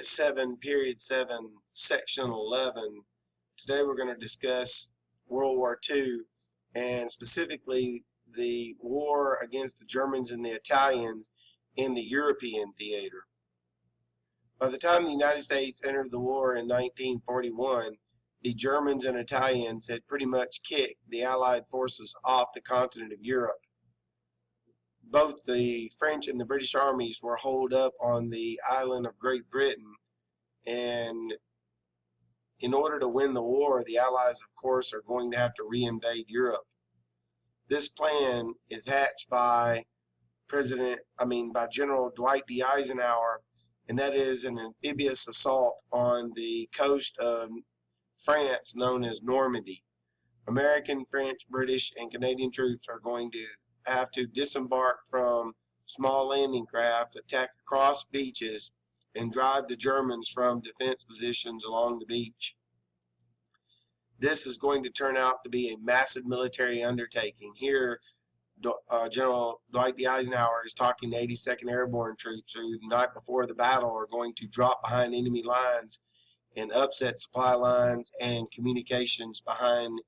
Unit 7, Period 7, Section 11. Today we're going to discuss World War II and specifically the war against the Germans and the Italians in the European theater. By the time the United States entered the war in 1941, the Germans and Italians had pretty much kicked the Allied forces off the continent of Europe. Both the French and the British armies were holed up on the island of Great Britain, and in order to win the war, the Allies, of course, are going to have to re-invade Europe. This plan is hatched by General Dwight D. Eisenhower, and that is an amphibious assault on the coast of France known as Normandy. American, French, British, and Canadian troops are going to have to disembark from small landing craft, attack across beaches, and drive the Germans from defense positions along the beach. This is going to turn out to be a massive military undertaking. Here, General Dwight D. Eisenhower is talking to 82nd Airborne troops who, the night before the battle, are going to drop behind enemy lines and upset supply lines and communications behind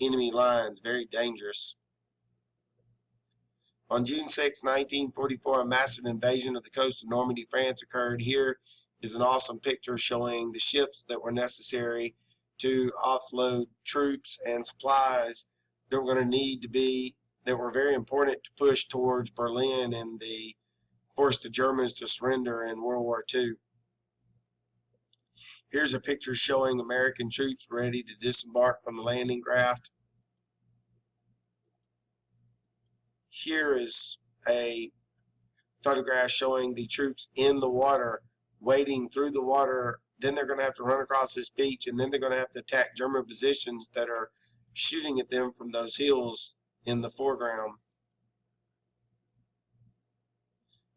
enemy lines. Very dangerous. On June 6, 1944, a massive invasion of the coast of Normandy, France occurred. Here is an awesome picture showing the ships that were necessary to offload troops and supplies that were going to need to be, that were very important to push towards Berlin and force the Germans to surrender in World War II. Here's a picture showing American troops ready to disembark from the landing craft. Here is a photograph showing the troops in the water, wading through the water. Then they're going to have to run across this beach, and then they're going to have to attack German positions that are shooting at them from those hills in the foreground.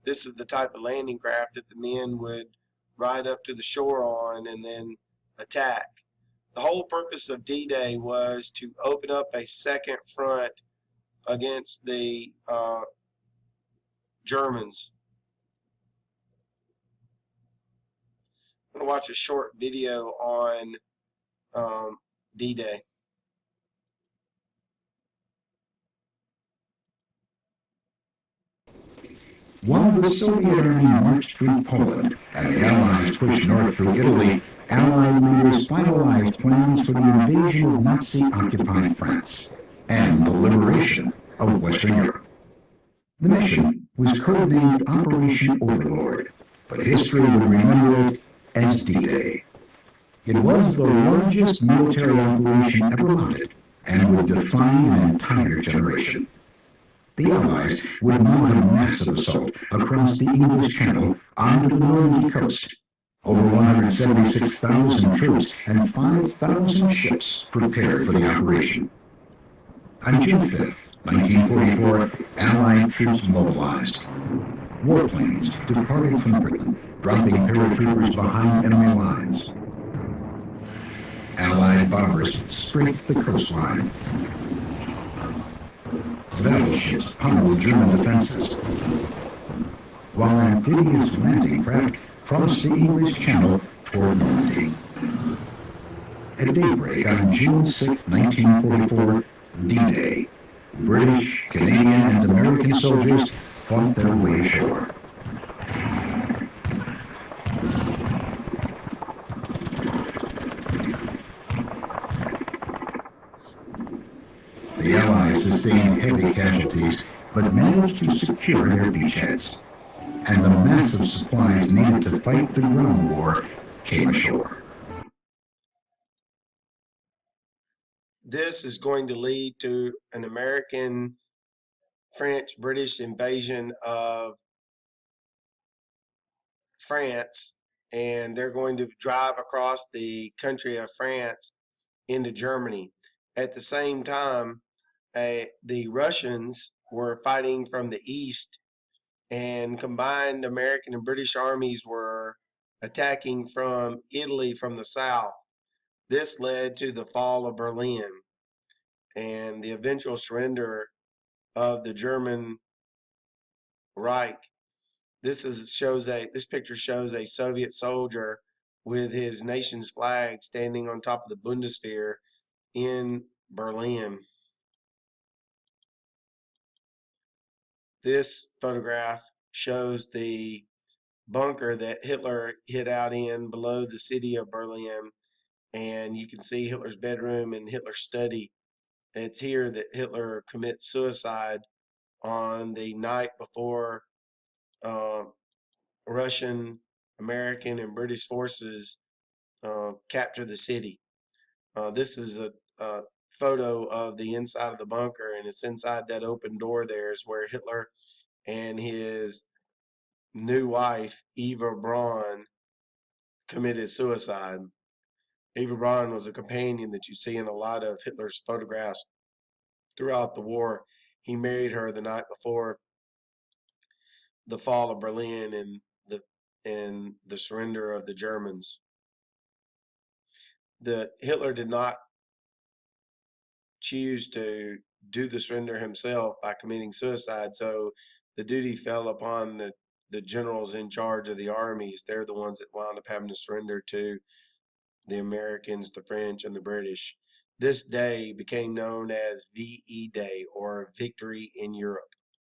This is the type of landing craft that the men would ride up to the shore on and then attack. The whole purpose of D-Day was to open up a second front against the Germans. I'm going to watch a short video on D-Day. While the Soviet Army marched through Poland and the Allies pushed north through Italy, Allied leaders finalized plans for the invasion of Nazi-occupied France and the liberation of Western Europe. The mission was codenamed Operation Overlord, but history would remember it as D-Day. It was the largest military operation ever mounted and would define an entire generation. The Allies would mount a massive assault across the English Channel onto the Normandy coast. Over 176,000 troops and 5,000 ships prepared for the operation. On June 5, 1944, Allied troops mobilized. Warplanes departed from Britain, dropping paratroopers behind enemy lines. Allied bombers strafed the coastline. Battleships pummeled German defenses, while amphibious landing craft crossed the English Channel toward Normandy. At daybreak on June 6, 1944, D-Day, British, Canadian, and American soldiers fought their way ashore. The Allies sustained heavy casualties, but managed to secure their beachheads, and the massive supplies needed to fight the ground war came ashore. This is going to lead to an American, French, British invasion of France, and they're going to drive across the country of France into Germany. At the same time, the Russians were fighting from the east, and combined American and British armies were attacking from Italy from the south. This led to the fall of Berlin and the eventual surrender of the German Reich. This picture shows a Soviet soldier with his nation's flag standing on top of the Bundeswehr in Berlin. This photograph shows the bunker that Hitler hid out in below the city of Berlin, and you can see Hitler's bedroom and Hitler's study. It's here that Hitler commits suicide on the night before uh, Russian, American, and British forces capture the city. This is a photo of the inside of the bunker, and it's inside that open door there is where Hitler and his new wife, Eva Braun, committed suicide. Eva Braun was a companion that you see in a lot of Hitler's photographs throughout the war. He married her the night before the fall of Berlin and the surrender of the Germans. Hitler did not choose to do the surrender himself by committing suicide, so the duty fell upon the generals in charge of the armies. They're the ones that wound up having to surrender to the Americans, the French, and the British. This day became known as VE Day, or Victory in Europe.